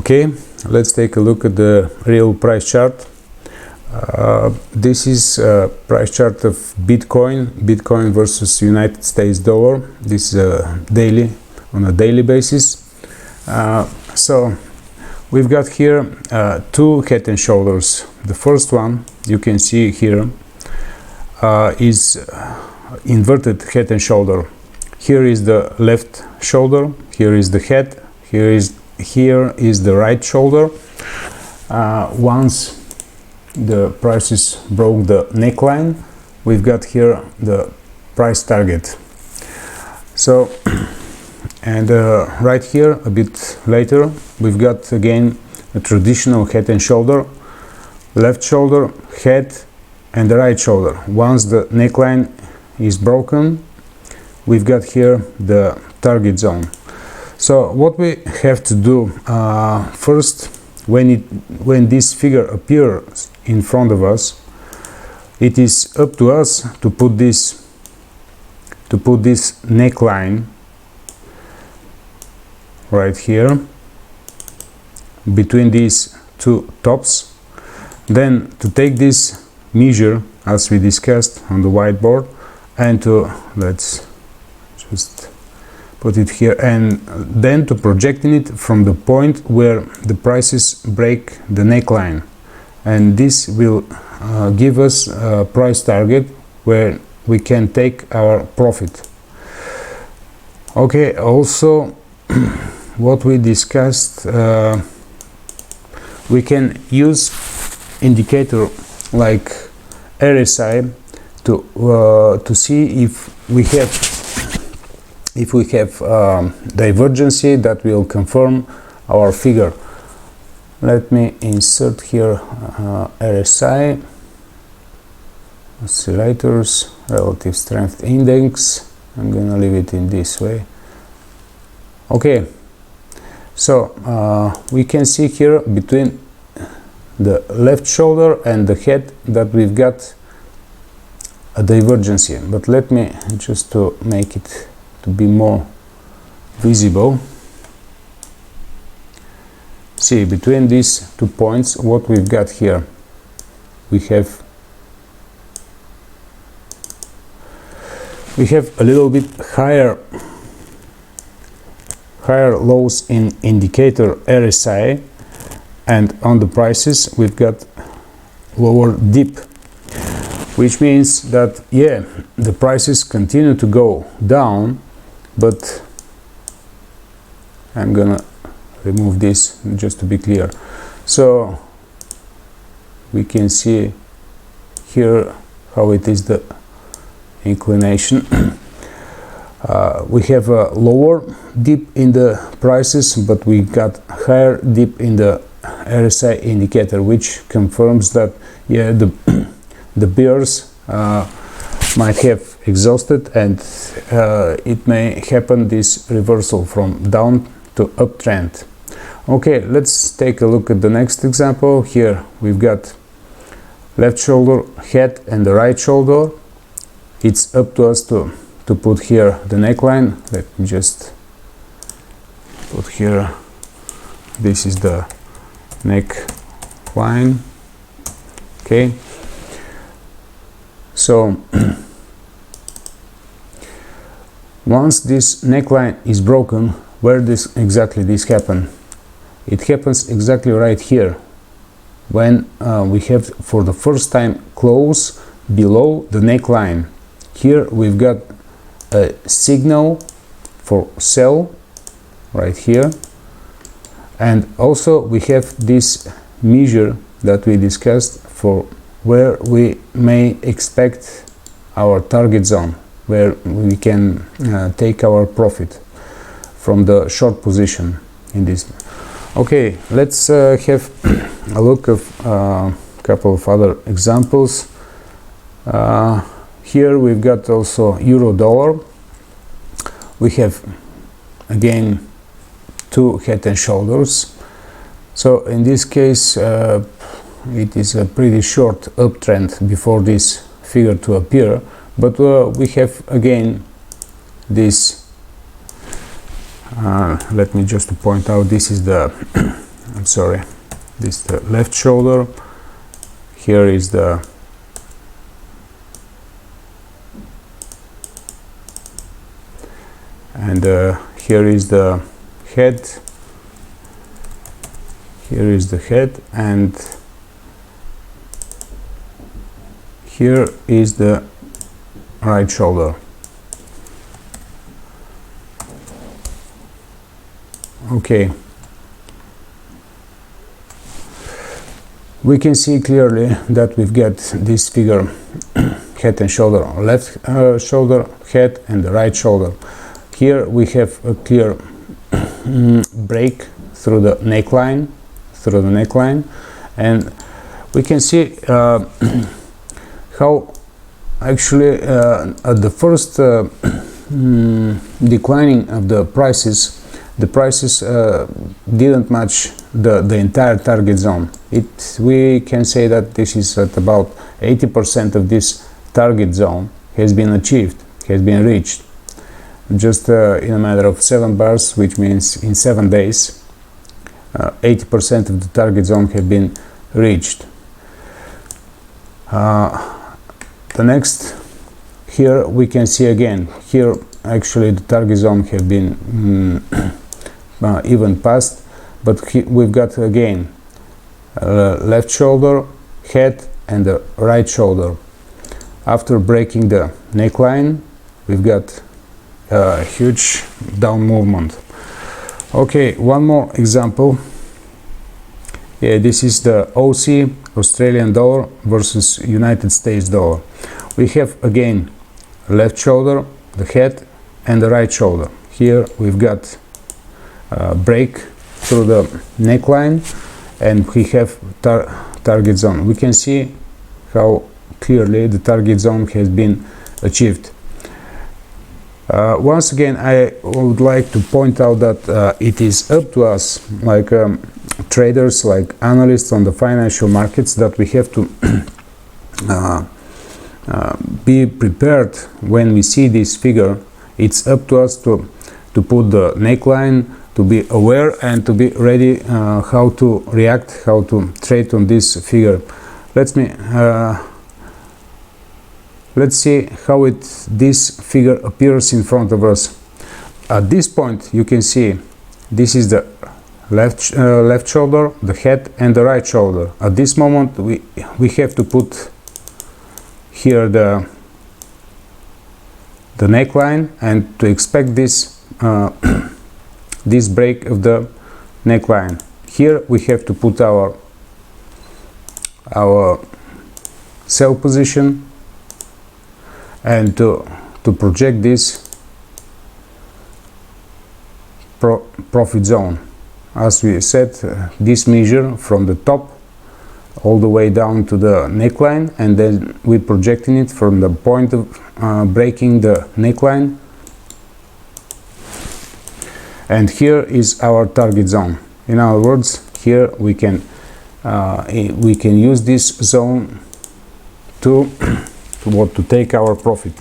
Okay, let's take a look at the real price chart. This is a price chart of Bitcoin versus United States dollar. This is on a daily basis. So we've got here two head and shoulders. The first one you can see here is inverted head and shoulder. Here is the left shoulder, here is the head, here is the right shoulder. Once the prices broke the neckline, we've got here the price target. So, and right here a bit later, we've got again a traditional head and shoulder, left shoulder, head, and the right shoulder. Once the neckline is broken, we've got here the target zone. So what we have to do first, when this figure appears in front of us, it is up to us to put this neckline right here between these two tops, then to take this measure as we discussed on the whiteboard, and to let's just put it here, and then to projecting it from the point where the prices break the neckline, and this will give us a price target where we can take our profit. Okay, also what we discussed, we can use indicator like RSI to see if we have divergency that will confirm our figure. Let me insert here RSI, oscillators, relative strength index. I'm gonna leave it in this way. Okay, so we can see here between the left shoulder and the head that we've got a divergency, but let me just to make it to be more visible. See, between these 2 points, what we've got here, we have a little bit higher lows in indicator RSI, and on the prices we've got lower dip, which means that yeah, the prices continue to go down, but I'm gonna remove this just to be clear. So we can see here how it is the inclination. We have a lower dip in the prices, but we got higher dip in the RSI indicator, which confirms that yeah, the bears might have exhausted, and it may happen this reversal from down to uptrend. Okay, let's take a look at the next example. Here we've got left shoulder, head, and the right shoulder. It's up to us to put here the neckline. Let me just put here, this is the neckline. Okay, so once this neckline is broken, where exactly this happen? It happens exactly right here, when we have for the first time close below the neckline. Here we've got a signal for sell right here, and also we have this measure that we discussed for where we may expect our target zone, where we can take our profit from the short position in this. Okay, let's have a look of a couple of other examples. Here we've got also euro dollar. We have again two head and shoulders. So in this case it is a pretty short uptrend before this figure to appear, but we have again this let me just point out, this is the I'm sorry, this is the left shoulder, here is the and here is the head, here is the head, and here is the right shoulder. Okay, we can see clearly that we've got this figure head and shoulder, left shoulder, head, and the right shoulder. Here we have a clear break through the neckline, and we can see how actually at the first declining of the prices didn't match the entire target zone. We can say that this is at about 80% of this target zone has been achieved, has been reached, just in a matter of 7 bars, which means in 7 days 80% of the target zone have been reached. The next, here we can see again, here actually the target zone have been even passed, but we've got again left shoulder, head, and the right shoulder. After breaking the neckline, we've got a huge down movement. Okay, one more example. Yeah, this is the OC, Australian dollar, versus United States dollar. We have again left shoulder, the head, and the right shoulder. Here we've got break through the neckline, and we have target zone. We can see how clearly the target zone has been achieved. Once again, I would like to point out that it is up to us, like traders, like analysts on the financial markets, that we have to be prepared when we see this figure. It's up to us to put the neckline, to be aware and to be ready how to react, how to trade on this figure. Let's see how this figure appears in front of us. At this point, you can see this is the left shoulder, the head, and the right shoulder. At this moment, we have to put here the neckline, and to expect this this break of the neckline. Here we have to put our sell position, and to project this profit zone. As we said, this measure from the top all the way down to the neckline, and then we're projecting it from the point of breaking the neckline, and here is our target zone. In other words, here we can use this zone to take our profit.